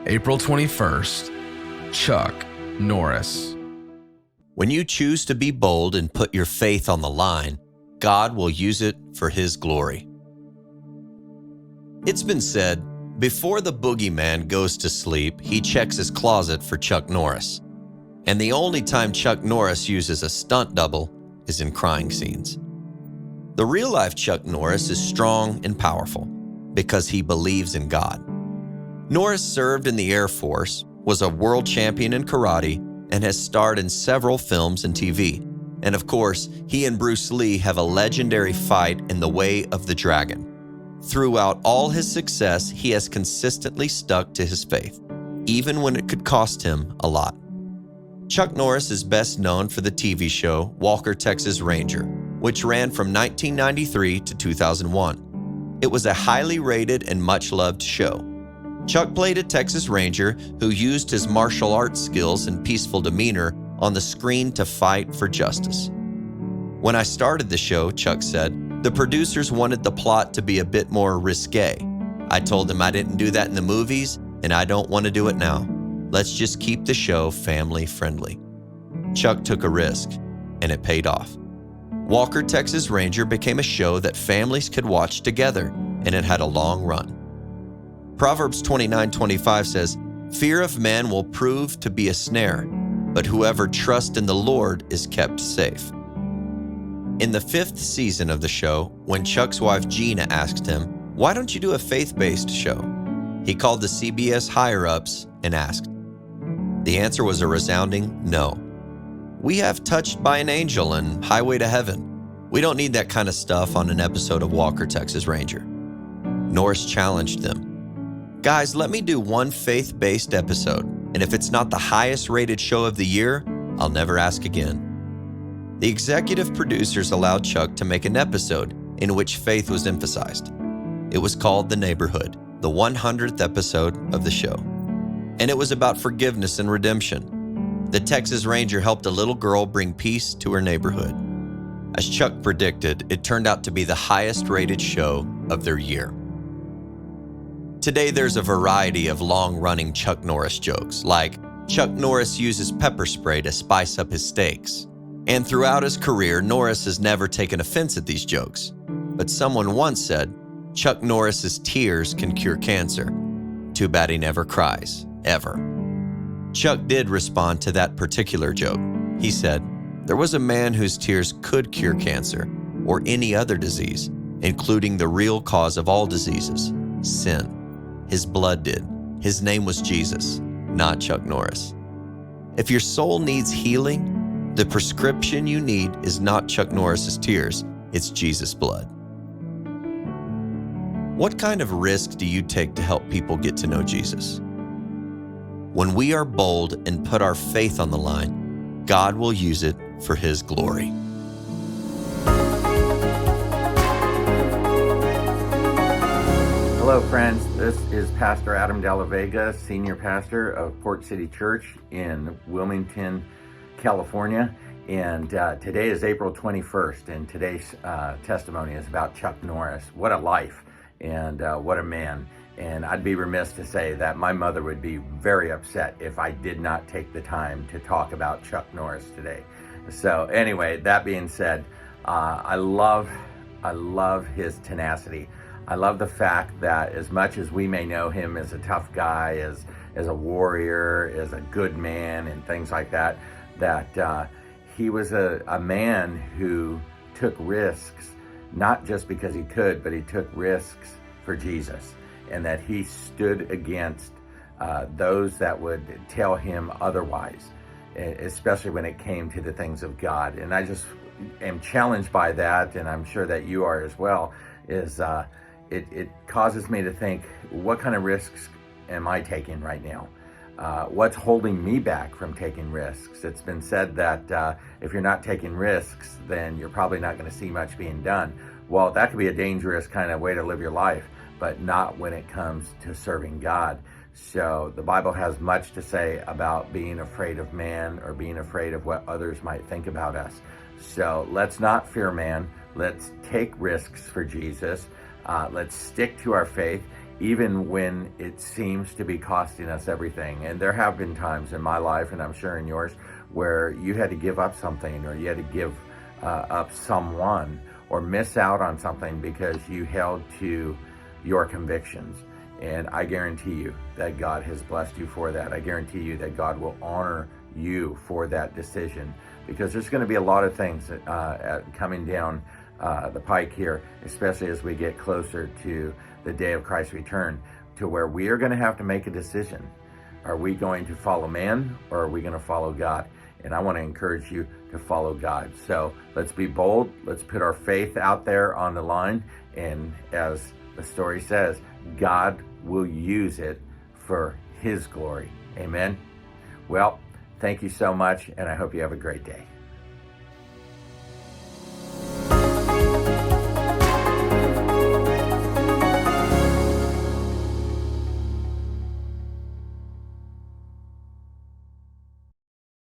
April 21st, Chuck Norris. When you choose to be bold and put your faith on the line, God will use it for His glory. It's been said, before the boogeyman goes to sleep, he checks his closet for Chuck Norris. And the only time Chuck Norris uses a stunt double is in crying scenes. The real-life Chuck Norris is strong and powerful because he believes in God. Norris served in the Air Force, was a world champion in karate, and has starred in several films and TV. And of course, he and Bruce Lee have a legendary fight in The Way of the Dragon. Throughout all his success, he has consistently stuck to his faith, even when it could cost him a lot. Chuck Norris is best known for the TV show Walker, Texas Ranger, which ran from 1993 to 2001. It was a highly rated and much-loved show. Chuck played a Texas Ranger who used his martial arts skills and peaceful demeanor on the screen to fight for justice. When I started the show, Chuck said, the producers wanted the plot to be a bit more risque. I told them I didn't do that in the movies, and I don't want to do it now. Let's just keep the show family-friendly. Chuck took a risk, and it paid off. Walker, Texas Ranger became a show that families could watch together, and it had a long run. Proverbs 29:25 says, "Fear of man will prove to be a snare, but whoever trusts in the Lord is kept safe." In the 5th season of the show, when Chuck's wife Gina asked him, "Why don't you do a faith-based show?" he called the CBS higher-ups and asked. The answer was a resounding no. "We have Touched by an Angel and Highway to Heaven. We don't need that kind of stuff on an episode of Walker, Texas Ranger." Norris challenged them. "Guys, let me do one faith-based episode, and if it's not the highest-rated show of the year, I'll never ask again." The executive producers allowed Chuck to make an episode in which faith was emphasized. It was called The Neighborhood, the 100th episode of the show. And it was about forgiveness and redemption. The Texas Ranger helped a little girl bring peace to her neighborhood. As Chuck predicted, it turned out to be the highest-rated show of their year. Today, there's a variety of long-running Chuck Norris jokes, like Chuck Norris uses pepper spray to spice up his steaks. And throughout his career, Norris has never taken offense at these jokes. But someone once said, Chuck Norris's tears can cure cancer. Too bad he never cries, ever. Chuck did respond to that particular joke. He said, "There was a man whose tears could cure cancer, or any other disease, including the real cause of all diseases, sin. His blood did. His name was Jesus, not Chuck Norris." If your soul needs healing, the prescription you need is not Chuck Norris's tears, it's Jesus' blood. What kind of risk do you take to help people get to know Jesus? When we are bold and put our faith on the line, God will use it for His glory. Hello friends, this is Pastor Adam Della Vega, Senior Pastor of Port City Church in Wilmington, California. And today is April 21st, and today's testimony is about Chuck Norris. What a life, and what a man. And I'd be remiss to say that my mother would be very upset if I did not take the time to talk about Chuck Norris today. So anyway, that being said, I love his tenacity. I love the fact that as much as we may know him as a tough guy, as a warrior, as a good man and things like that, that he was a man who took risks, not just because he could, but he took risks for Jesus, and that he stood against those that would tell him otherwise, especially when it came to the things of God. And I just am challenged by that, and I'm sure that you are as well, is it causes me to think, what kind of risks am I taking right now? What's holding me back from taking risks? It's been said that if you're not taking risks, then you're probably not going to see much being done. Well, that could be a dangerous kind of way to live your life, but not when it comes to serving God. So the Bible has much to say about being afraid of man or being afraid of what others might think about us. So let's not fear man. Let's take risks for Jesus. Let's stick to our faith, even when it seems to be costing us everything. And there have been times in my life, and I'm sure in yours, where you had to give up something, or you had to give up someone, or miss out on something because you held to your convictions. And I guarantee you that God has blessed you for that. I guarantee you that God will honor you for that decision, because there's going to be a lot of things coming down the pike here, especially as we get closer to the day of Christ's return, to where we are going to have to make a decision. Are we going to follow man, or are we going to follow God? And I want to encourage you to follow God. So let's be bold. Let's put our faith out there on the line. And as the story says, God will use it for his glory. Amen. Well, thank you so much, and I hope you have a great day.